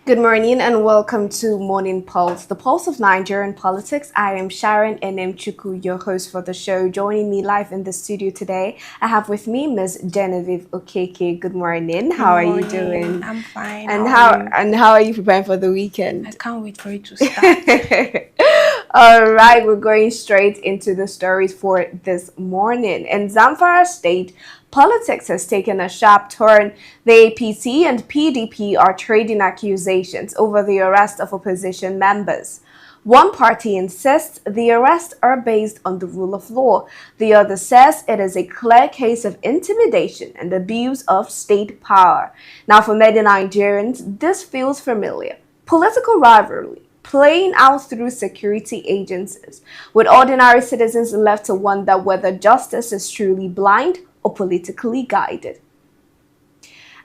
Good morning and welcome to Morning Pulse, the pulse of Nigerian politics. I am Sharon Enemchuku, your host for the show. Joining me live in the studio today, I have with me Ms. Genevieve Okeke. Good morning. Good How are you morning. doing? I'm fine. And How are you? how are you preparing for the I weekend? can't wait for it to start. All right, we're going straight into the stories for this morning. In Zamfara State, politics has taken a sharp turn. The APC and PDP are trading accusations over the arrest of opposition members. One party insists the arrests are based on the rule of law. The other says it is a clear case of intimidation and abuse of state power. Now, for many Nigerians, this feels familiar. Political rivalry playing out through security agencies, with ordinary citizens left to wonder whether justice is truly blind or politically guided.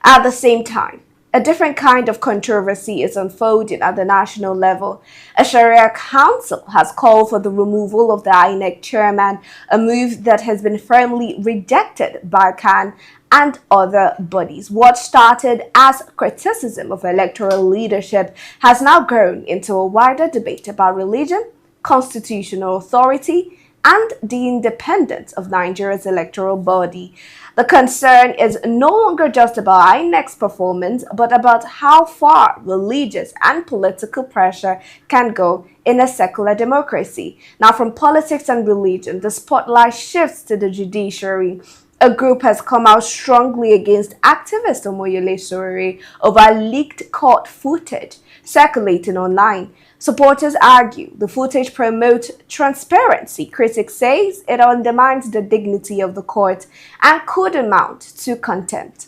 At the same time, a different kind of controversy is unfolding at the national level. A Sharia council has called for the removal of the INEC chairman, a move that has been firmly rejected by Kanu and other bodies. What started as criticism of electoral leadership has now grown into a wider debate about religion, constitutional authority, and the independence of Nigeria's electoral body. The concern is no longer just about INEC's performance, but about how far religious and political pressure can go in a secular democracy. Now, from politics and religion, the spotlight shifts to the judiciary. A group has come out strongly against activist Omoyele Sowore over leaked court footage circulating online. Supporters argue the footage promotes transparency. Critics say it undermines the dignity of the court and could amount to contempt.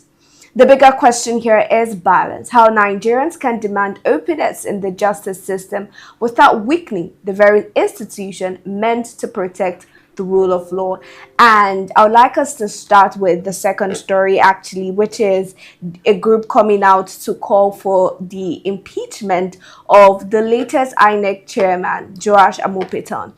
The bigger question here is balance, how Nigerians can demand openness in the justice system without weakening the very institution meant to protect the rule of law. And I would like us to start with the second story, actually, which is a group coming out to call for the impeachment of the latest INEC chairman, Joash Amopitan.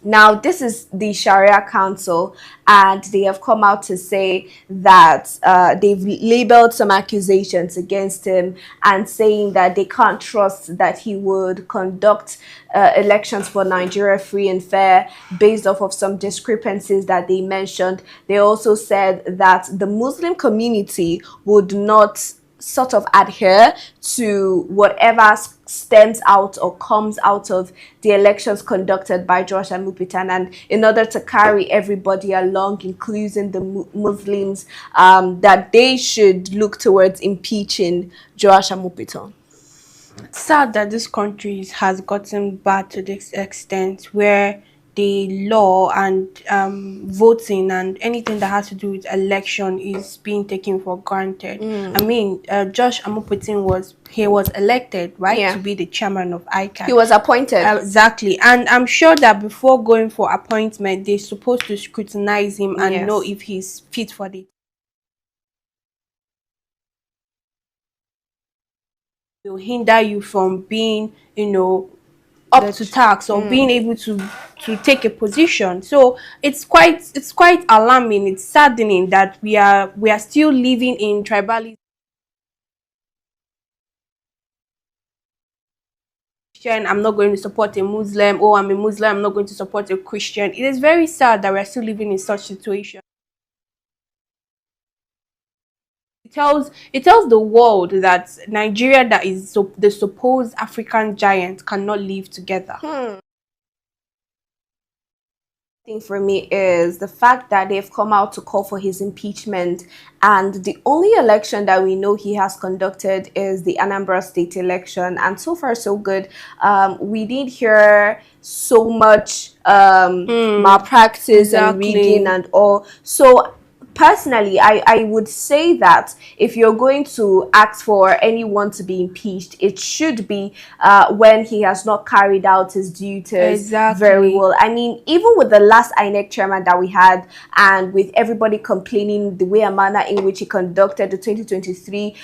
Now, this is the Sharia Council, and they have come out to say that they've labeled some accusations against him and saying that they can't trust that he would conduct elections for Nigeria free and fair based off of some discrepancies that they mentioned. They also said that the Muslim community would not sort of adhere to whatever stems out or comes out of the elections conducted by Josh Amupitan, and in order to carry everybody along, including the Muslims, that they should look towards impeaching Josh Amupitan. It's sad that this country has gotten bad to this extent where the law and voting and anything that has to do with election is being taken for granted. I mean, Josh Amupitan was elected, right, Yeah. to be the chairman of ICANN. He was appointed. Exactly. And I'm sure that before going for appointment, they're supposed to scrutinize him and Yes. know if he's fit for the will hinder you from being, up to task or being able to take a position. So it's quite alarming. It's saddening that we are still living in tribalism. I'm not going to support a Muslim. Oh, I'm a Muslim, I'm not going to support a Christian. It is very sad that we're still living in such situation. It tells the world that Nigeria, that is the supposed African giant, cannot live together. Thing for me is the fact that they've come out to call for his impeachment, and the only election that we know he has conducted is the Anambra State election, and so far so good. We did hear so much malpractice and Exactly. rigging and all. So personally, I would say that if you're going to ask for anyone to be impeached, it should be when he has not carried out his duties Exactly. very well. I mean, even with the last INEC chairman that we had, and with everybody complaining the way and manner in which he conducted the 2023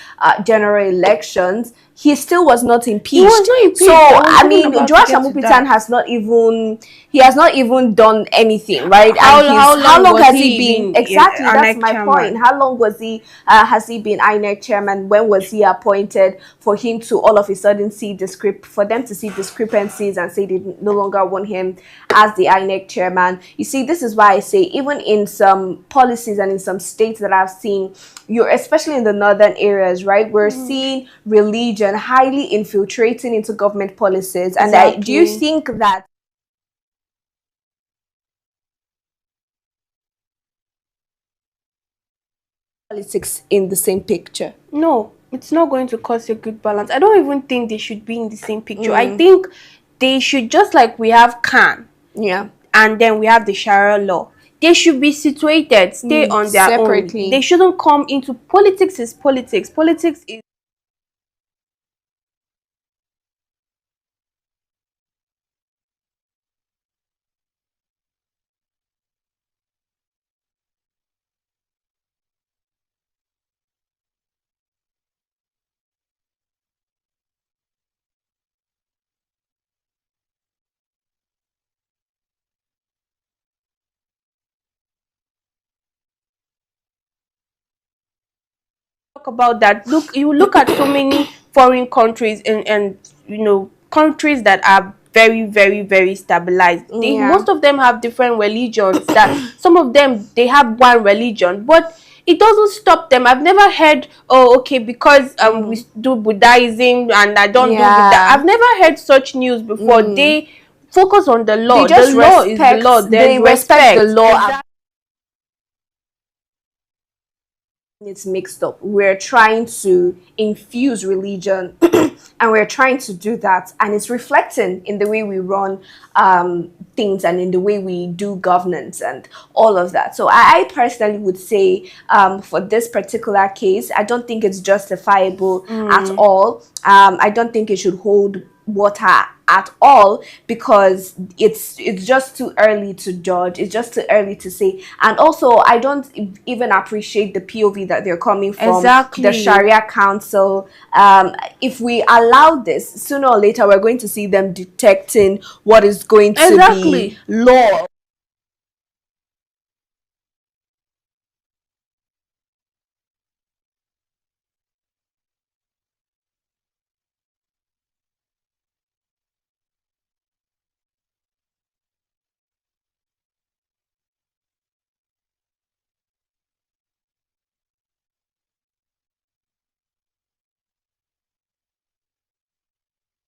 general elections, he still was not He was impeached. not So impeached. I was I even mean, about to Joash get to Amupitan that. has not even, he has not even done anything, right? And How how long long was has he he been? even Exactly, that's INEC my point. chairman? How long was he? Has he been INEC chairman? When was he appointed? For him to all of a sudden see for them to see discrepancies and say they no longer want him as the INEC chairman. You see, this is why I say even in some policies and in some states that I've seen, you're especially in the northern areas, right? We're seeing religion highly infiltrating into government policies. And do you Exactly. think that politics in the same picture? No, it's not going to cause a good balance. I don't even think they should be in the same picture. I Mm, think they should, just like we have Khan yeah. and then we have the Sharia law. They should be situated, stay on their own. They Separately. shouldn't come into politics. Is politics. Politics is talk about that. Look, you look at so many foreign countries and countries that are very, very, very stabilized. They, Yeah. most of them have different religions. That some of them they have one religion, but it doesn't stop them. I've never heard, oh, okay, because we Mm, do Buddhism and I don't do Buddha. yeah. I've never heard such news before. Mm. They focus on the They law. The just law is the law. respect, There's they respect the respect. law. Exactly. It's mixed up. We're trying to infuse religion and we're trying to do that, and it's reflecting in the way we run things and in the way we do governance and all of that. So I personally would say, for this particular case, I don't think it's justifiable at Mm. all. I don't think it should hold water at all, because it's just too early to judge, it's just too early to say. And also I don't even appreciate the POV that they're coming from, the Exactly. Sharia council. If we allow this, sooner or later we're going to see them detecting what is going to be Exactly. law.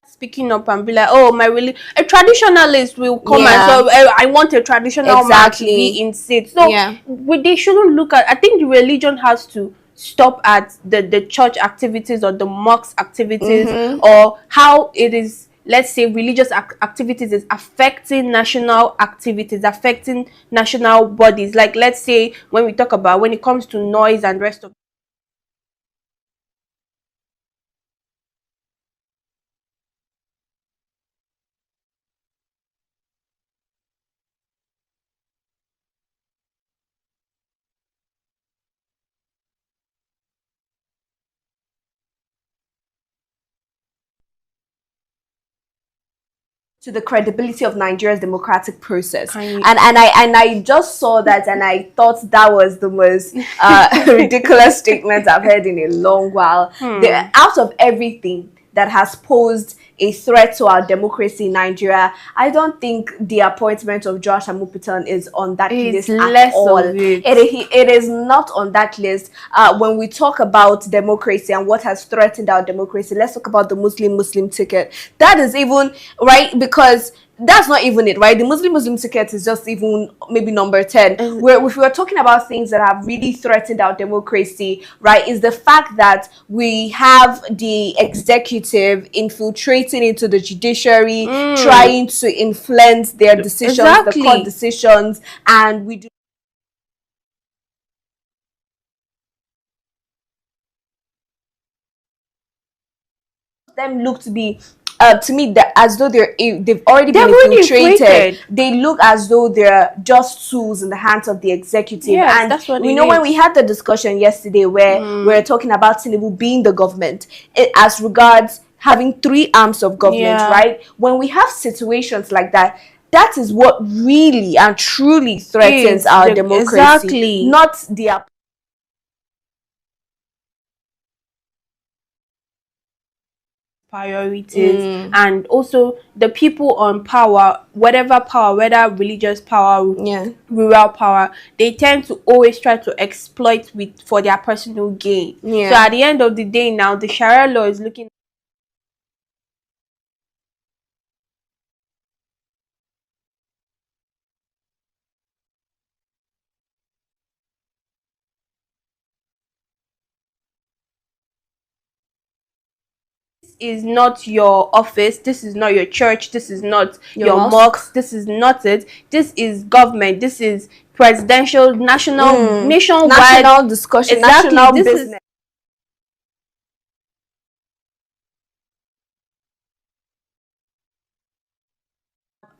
Speaking up and be like, oh, my really a traditionalist will come and Yeah, so I want a traditional man to be exactly. in seat. So Yeah. they shouldn't look at. I think the religion has to stop at the church activities or the mosque activities Mm-hmm. or how it is. Let's say religious activities is affecting national activities, affecting national bodies. Like let's say when we talk about when it comes to noise and rest of. To the credibility of Nigeria's democratic process. Can you? And I just saw that and I thought that was the most ridiculous statement I've heard in a long while. Hmm. Out of everything that has posed a threat to our democracy in Nigeria, I don't think the appointment of Josh Amupitan is on that It's list at less all. of it. It is not on that list. When we talk about democracy and what has threatened our democracy, let's talk about the Muslim ticket. That is even right, because that's not even it, right? The Muslim ticket is just even maybe number 10. Is- Where if we are talking about things that have really threatened our democracy, right, is the fact that we have the executive infiltrating into the judiciary, Mm, trying to influence their decisions, the court exactly. decisions, and we do them look to be to me, that as though they've already been already infiltrated. They look as though they're just tools in the hands of the executive. Yes, and that's what we it know when is. we had the discussion yesterday where we were talking about Tinubu being the government, as regards having three arms of government, right? When we have situations like that, that is what really and truly threatens our democracy. Exactly. Not the priorities, and also the people on power, whatever power, whether religious power, rural power, they tend to always try to exploit for their personal gain. So at the end of the day, now the Sharia law is looking is not your office, this is not your church, this is not your mosque, this is not it. This is government, this is presidential, national, nationwide, national discussion, national business.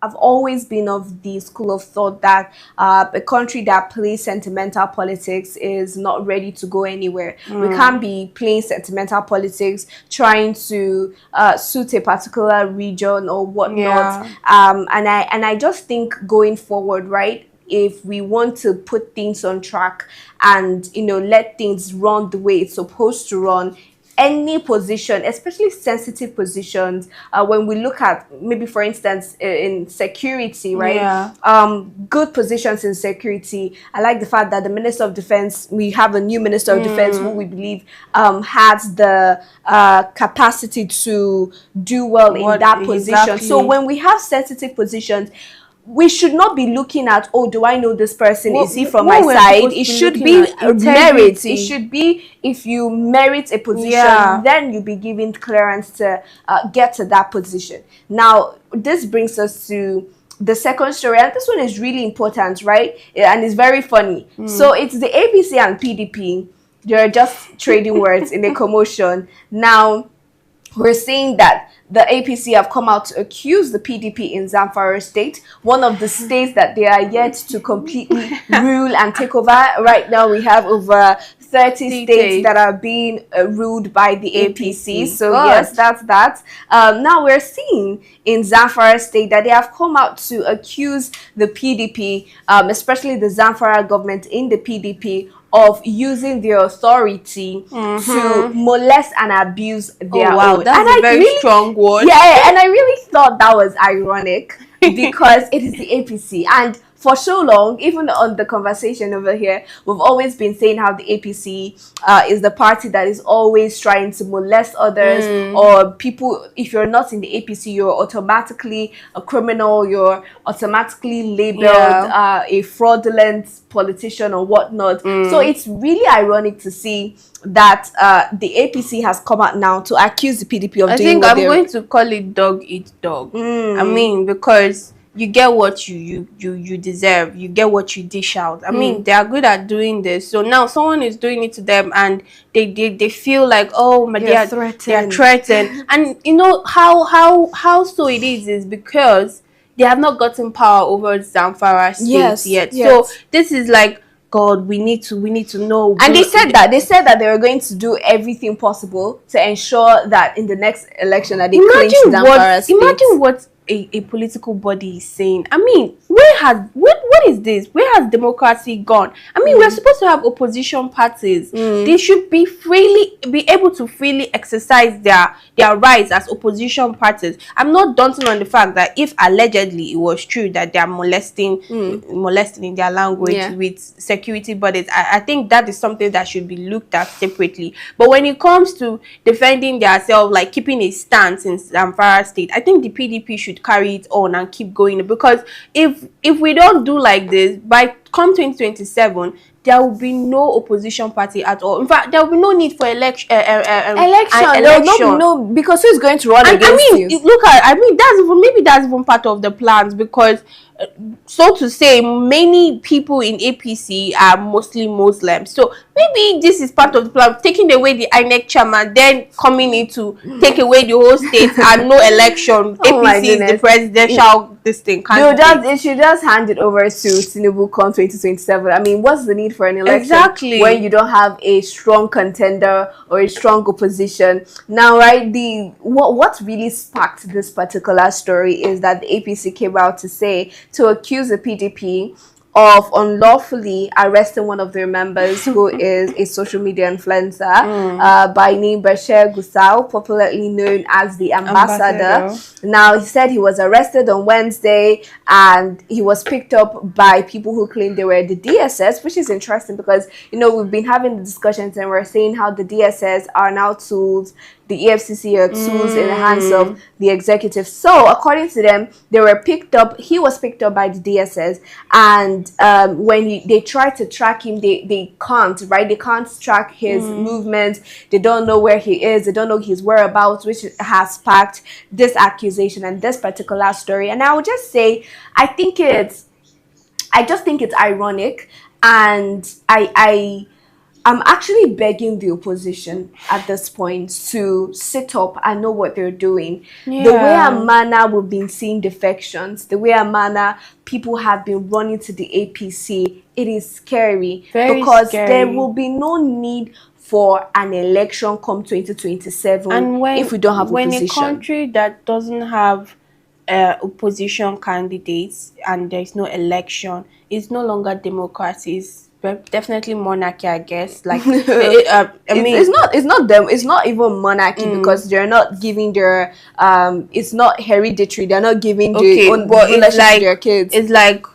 I've always been of the school of thought that a country that plays sentimental politics is not ready to go anywhere. We can't be playing sentimental politics trying to suit a particular region or whatnot. And I just think going forward, right, if we want to put things on track and, you know, let things run the way it's supposed to run, any position, especially sensitive positions, when we look at maybe, for instance, in security, right? Good positions in security. I like the fact that the Minister of Defense, we have a new Minister of Defense who we believe has the capacity to do well in that position. So when we have sensitive positions, we should not be looking at, oh, do I know this person? Is he from my side? It should be merit. It should be, if you merit a position, then you'll be given clearance to get to that position. Now, this brings us to the second story, and this one is really important, right? And it's very funny. So it's the APC and PDP. They're just trading words in a commotion. Now, we're seeing that the APC have come out to accuse the PDP in Zamfara state, one of the states that they are yet to completely rule and take over. Right now, we have over 30 states that are being ruled by the APC. So yes, that's that. Now we're seeing in Zamfara state that they have come out to accuse the PDP, especially the Zamfara government in the PDP, of using their authority to molest and abuse their own. That's a very strong word. Yeah, and I really thought that was ironic because it is the APC. And for so long, even on the conversation over here, we've always been saying how the APC is the party that is always trying to molest others, or people. If you're not in the APC, you're automatically a criminal, you're automatically labeled a fraudulent politician or whatnot. So it's really ironic to see that the APC has come out now to accuse the PDP of doing what I'm going to call it dog eat dog. I mean, because you get what you deserve, you get what you dish out. I mean, they are good at doing this. So now someone is doing it to them, and they feel like, oh my, they are threatened. And you know how so it is because they have not gotten power over Zamfara state yet. So this is like, God, we need to know. And they said that they were going to do everything possible to ensure that in the next election that they clinch Zamfara state. Imagine what a political body is saying. I mean, what is this? Where has democracy gone? I mean, we're supposed to have opposition parties. They should be able to freely exercise their rights as opposition parties. I'm not daunting on the fact that if allegedly it was true that they are molesting in their language with security bodies, I think that is something that should be looked at separately. But when it comes to defending themselves, like keeping a stance in Zamfara state, I think the PDP should carry it on and keep going, because if we don't do like this, by come 2027 there will be no opposition party at all. In fact, there will be no need for election. No, because who's going to run against you? Look at, that's even part of the plans, because so to say, many people in APC are mostly Muslims. So maybe this is part of the plan, taking away the INEC chairman, then coming in to take away the whole state and no election. Oh my APC is the goodness. presidential this thing. It should just hand it over to Tinubu come 2027. I mean, what's the need for an election when you don't have a strong contender or a strong opposition? Now, right, what really sparked this particular story is that the APC came out to accuse the PDP of unlawfully arresting one of their members who is a social media influencer by name Bashir Gusau, popularly known as the Ambassador. Now, he said he was arrested on Wednesday and he was picked up by people who claimed they were the DSS, which is interesting because, you know, we've been having the discussions and we're saying how the DSS are now tools, the EFCC are tools in the hands of the executive. So, according to them, he was picked up by the DSS, and when they try to track him, they can't, right? They can't track his movements. They don't know where he is. They don't know his whereabouts, which has sparked this accusation and this particular story. And I would just say, I just think it's ironic, and I'm actually begging the opposition at this point to sit up and know what they're doing. The way and manner we've been seeing defections, the way and manner people have been running to the APC, it is scary. Because there will be no need for an election come 2027 if we don't have opposition. When a country that doesn't have opposition candidates and there's no election, it's no longer democracy. It's definitely monarchy, I guess. Like, it's not even monarchy because they're not giving their it's not hereditary. They're not giving ownership to their kids. It's like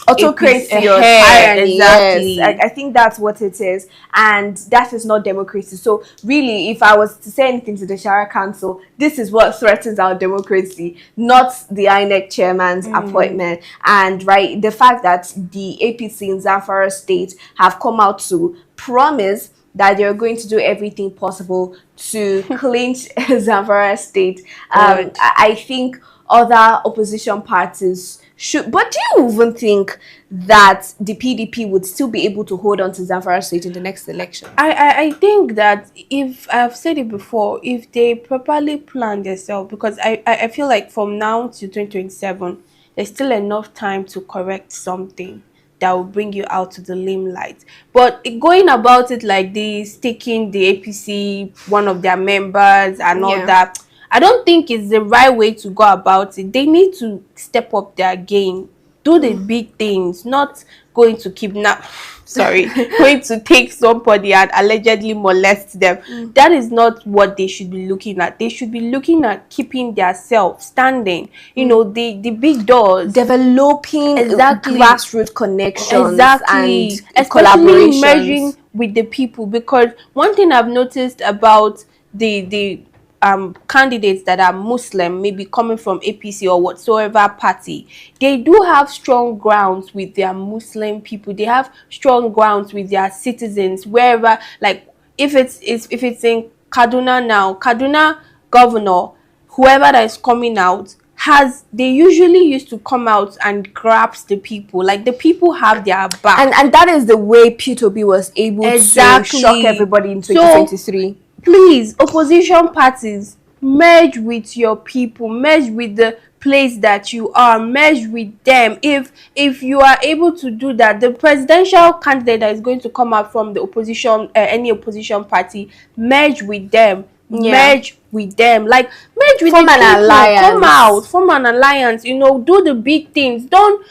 autocracy or tyranny. Exactly. Yes. I think that's what it is, and that is not democracy. So really, if I was to say anything to the Shara Council, this is what threatens our democracy, not the INEC chairman's appointment. And right, the fact that the APC in Zamfara State have come out to promise that they're going to do everything possible to clinch Zamfara State. I think other opposition parties should. But do you even think that the PDP would still be able to hold on to Zamfara State in the next election? I think that, if I've said it before, if they properly plan themselves, because I feel like from now to 2027, there's still enough time to correct something that will bring you out to the limelight. But going about it like this, taking the APC, one of their members and all that, I don't think it's the right way to go about it. They need to step up their game, do the big things, not going to kidnap, going to take somebody and allegedly molest them. That is not what they should be looking at. They should be looking at keeping their self standing. You know, the big doors. Developing grassroots connections and especially merging with the people. Because one thing I've noticed about the candidates that are Muslim, maybe coming from APC or whatsoever party, they do have strong grounds with their Muslim people. They have strong grounds with their citizens, wherever. Like, if it's in Kaduna now, Kaduna governor, whoever that is coming out, they usually used to come out and grasp the people. Like, the people have their back, and that is the way P2B was able to shock everybody in 2023. So, please, opposition parties, merge with your people, merge with the place that you are, merge with them. If you are able to do that, the presidential candidate that is going to come out from the opposition, any opposition party, merge with them. Merge with them, like merge with form an alliance. Come out, form an alliance. You know, do the big things. Don't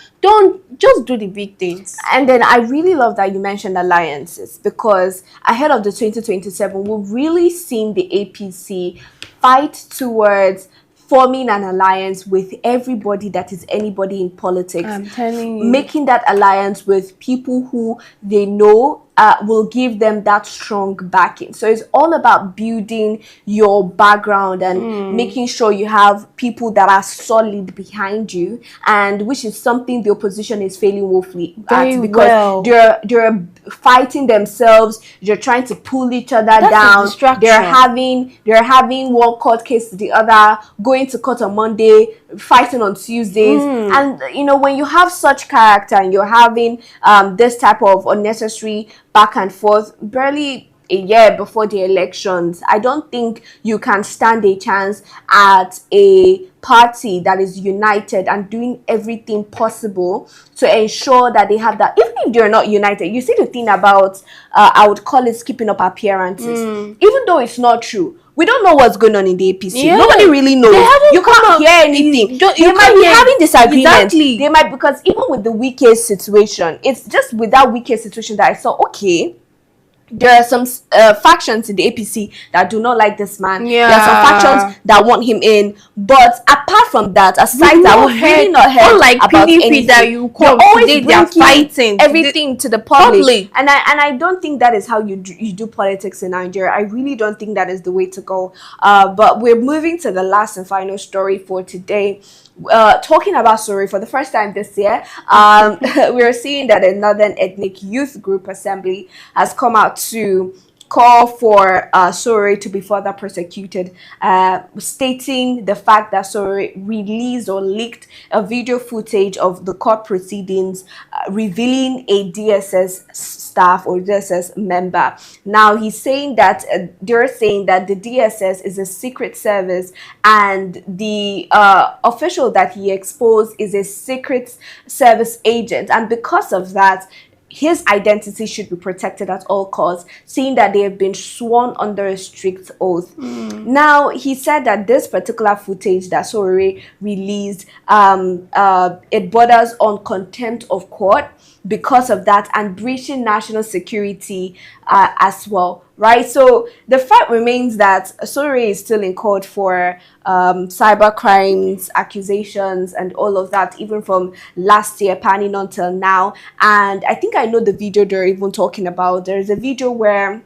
just do the big things. And then I really love that you mentioned alliances, because ahead of the 2027, we've really seen the APC fight towards forming an alliance with everybody that is anybody in politics. I'm telling you. Making that alliance with people who they know will give them that strong backing. So it's all about building your background and making sure you have people that are solid behind you, and which is something the opposition is failing woefully at, because they're fighting themselves. They're trying to pull each other That's down. a distraction. They're having one court case to the other, going to court on Monday, fighting on Tuesdays. And when you have such character and you're having this type of unnecessary back and forth, barely a year before the elections, I don't think you can stand a chance at a party that is united and doing everything possible to ensure that they have that. Even if they're not united, you see the thing about I would call it keeping up appearances, even though it's not true. We don't know what's going on in the APC. Yeah. Nobody really knows. You can't hear anything. They might be having disagreements. Exactly. They might, because even with the Wike situation, it's just with that Wike situation that I saw, okay, there are some factions in the APC that do not like this man. Yeah. There are some factions that want him in. But apart from that, aside that, we've really not heard unlike about PDP anything. that you call today, they are fighting everything to the public. And I don't think that is how you do politics in Nigeria. I really don't think that is the way to go. But we're moving to the last and final story for today. Talking about Suri for the first time this year, we're seeing that a Northern Ethnic Youth Group Assembly has come out to call for Suri to be further prosecuted, stating the fact that Suri released or leaked a video footage of the court proceedings revealing a DSS staff or DSS member. Now he's saying that they're saying that the DSS is a secret service and the official that he exposed is a secret service agent, and because of that his identity should be protected at all costs, seeing that they have been sworn under a strict oath. Now, he said that this particular footage that Sori released, it borders on contempt of court because of that, and breaching national security as well, right? So the fact remains that Sori is still in court for cyber crimes, accusations, and all of that, even from last year, panning until now. And I think I know the video they're even talking about. There's a video where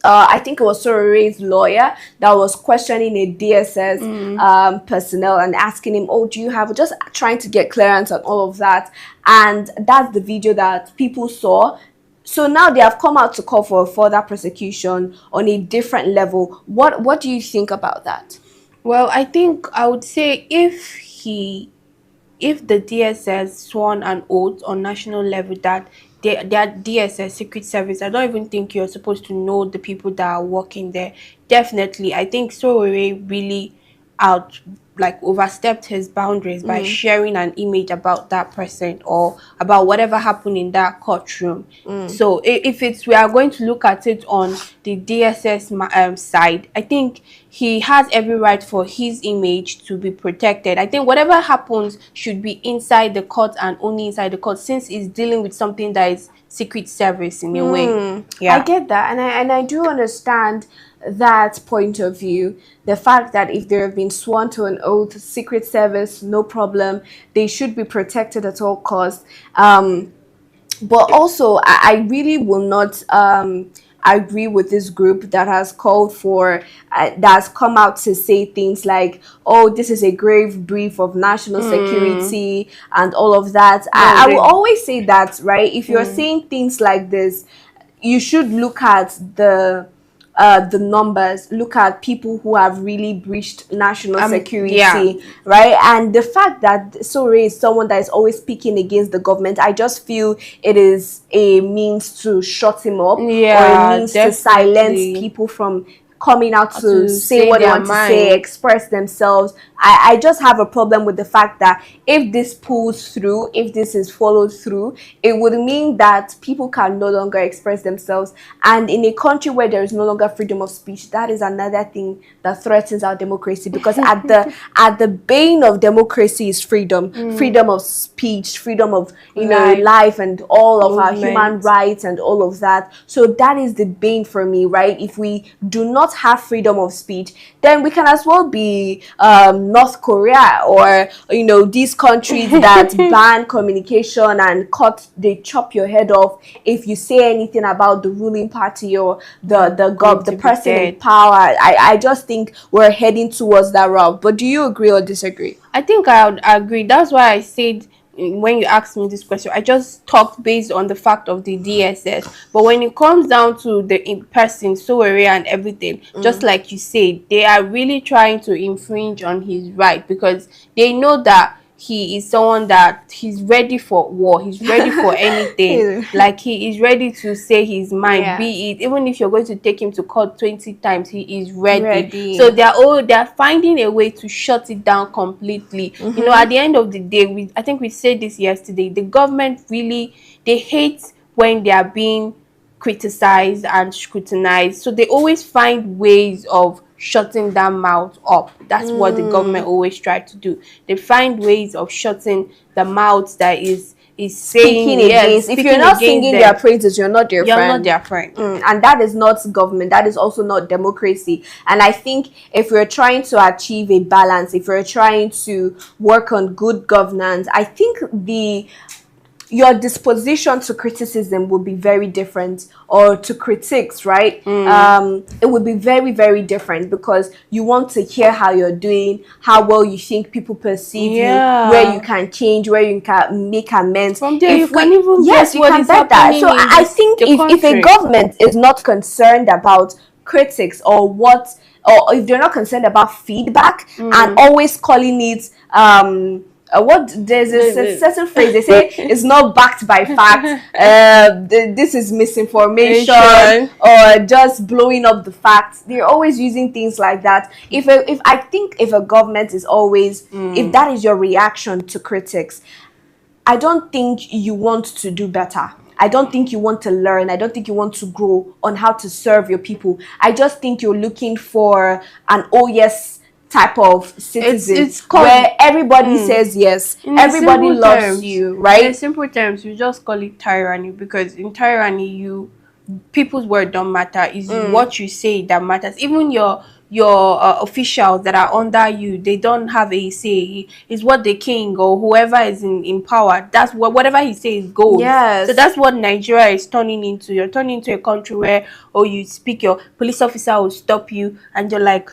I think it was Sori's lawyer that was questioning a DSS personnel and asking him, oh, do you have, just trying to get clearance and all of that. And that's the video that people saw. So now they have come out to call for a further prosecution on a different level. What do you think about that? Well, I think I would say if the DSS sworn an oath on national level that they are DSS secret service, I don't even think you're supposed to know the people that are working there. Definitely, I think Sowore really overstepped his boundaries by sharing an image about that person or about whatever happened in that courtroom. So if we are going to look at it on the DSS side, I think he has every right for his image to be protected. I think whatever happens should be inside the court and only inside the court, since he's dealing with something that is secret service in a way. Yeah, I get that, and I do understand that point of view. The fact that if they have been sworn to an oath, secret service, no problem, they should be protected at all costs. But also, I really will not agree with this group that has called for, that's come out to say things like, oh, this is a grave breach of national security and all of that. I will always say that, right? If you're saying things like this, you should look at the numbers, look at people who have really breached national security, right? And the fact that Sore is someone that is always speaking against the government, I just feel it is a means to shut him up, or a means to silence people from coming out to say what they want to say, express themselves. I just have a problem with the fact that if this pulls through, if this is followed through, it would mean that people can no longer express themselves. And in a country where there is no longer freedom of speech, that is another thing that threatens our democracy. Because at the bane of democracy is freedom, freedom of speech, freedom of life, and all of our human rights and all of that. So that is the bane for me, right? If we do not have freedom of speech, then we can as well be North Korea, or these countries that ban communication and they chop your head off if you say anything about the ruling party or the person in power. I just think we're heading towards that route. But do you agree or disagree? I think I would agree. That's why I said when you asked me this question, I just talked based on the fact of the DSS. But when it comes down to the in-person Sowore and everything, just like you said, they are really trying to infringe on his right, because they know that he is someone that he's ready for war, he's ready for anything. Like, he is ready to say his mind, be it even if you're going to take him to court 20 times, he is ready. So they're finding a way to shut it down completely. You know, at the end of the day, I think we said this yesterday, the government really, they hate when they are being criticized and scrutinized, so they always find ways of shutting that mouth up. That's what the government always try to do. They find ways of shutting the mouth that is saying against. If you're not singing their praises, you're not their friend. You're not their friend. And that is not government. That is also not democracy. And I think if we're trying to achieve a balance, if we're trying to work on good governance, I think your disposition to criticism will be very different, or to critiques, right? It would be very, very different, because you want to hear how you're doing, how well you think people perceive you, where you can change, where you can make amends. From there, you can even guess you what can is bet that. happening So I think if a government is not concerned about critics, or if they're not concerned about feedback, and always calling it there's a certain phrase they say it's not backed by fact, this is misinformation, or just blowing up the facts. They're always using things like that. If a government is always, if that is your reaction to critics, I don't think you want to do better. I don't think you want to learn. I don't think you want to grow on how to serve your people. I just think you're looking for an oh yes type of citizen. It's where everybody says yes, everybody loves you, right? In simple terms, you just call it tyranny, because in tyranny, people's word don't matter. It's what you say that matters. Even your officials that are under you, they don't have a say. It's what the king or whoever is in power, that's whatever he says goes. So that's what Nigeria is turning into. You're turning into a country where you speak, your police officer will stop you, and you're like,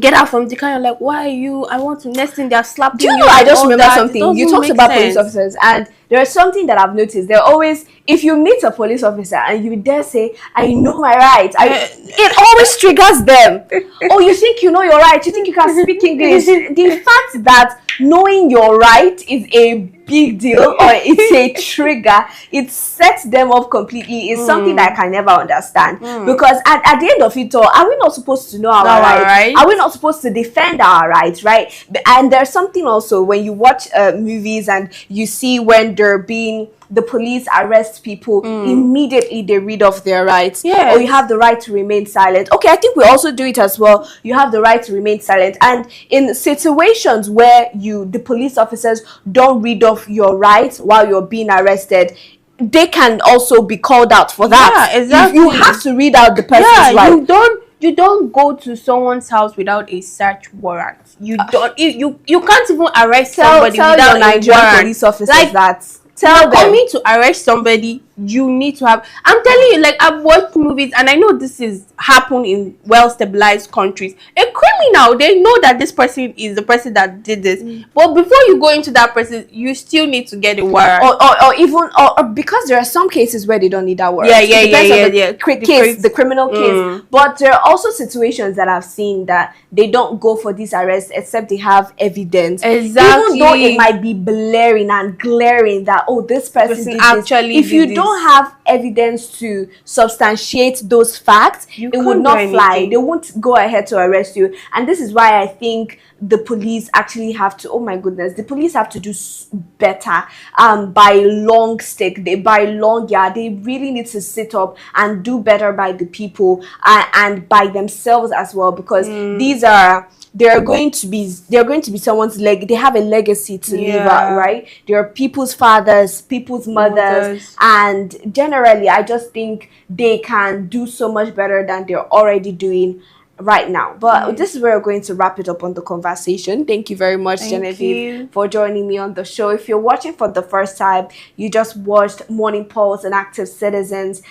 get out from the car. You're like, why are you? I want to. Next thing, they're slapping you. Do you know, I just remember something. You talked about police officers, and there's something that I've noticed. They're always, if you meet a police officer and you dare say, I know my rights, it always triggers them. Oh, you think you know your rights? You think you can speak English? The fact that knowing your right is a big deal, or it's a trigger, it sets them off completely, is something that I can never understand. Because at the end of it all, are we not supposed to know our rights? Are we not supposed to defend our rights, right? And there's something also when you watch movies and you see when the police arrest people, immediately they read off their rights. Or you have the right to remain silent. Okay, I think we also do it as well. You have the right to remain silent. And in situations where the police officers don't read off your rights while you're being arrested, they can also be called out for that. Exactly. You have to read out the person's right. You don't go to someone's house without a search warrant. You don't. You can't even arrest somebody without a Nigerian police officers that. Tell them. Coming to arrest somebody, you need to have. I'm telling you, like, I've watched movies, and I know this is happen in well-stabilized countries. A criminal, they know that this person is the person that did this, but before you go into that person, you still need to get a warrant, or even because there are some cases where they don't need that warrant. The criminal case. But there are also situations that I've seen that they don't go for these arrests except they have evidence. Exactly. Even though it might be blaring and glaring that this person did actually this. If you don't have evidence to substantiate those facts, it would not fly. They won't go ahead to arrest you. And this is why I think the police actually have to, the police have to do better by long stick. By long yard. They really need to sit up and do better by the people and by themselves as well, because they're going to be someone's they have a legacy to leave out, right? They are people's fathers, people's mothers, and generally I just think they can do so much better than they're already doing right now. But this is where we're going to wrap it up on the conversation. Thank you very much, Genevieve, for joining me on the show. If you're watching for the first time, you just watched Morning Pulse and Active Citizens,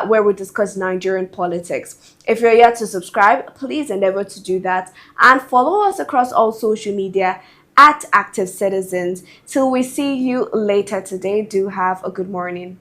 where we discuss Nigerian politics. If you're yet to subscribe, please endeavor to do that and follow us across all social media at Active Citizens. Till we see you later today, do have a good morning.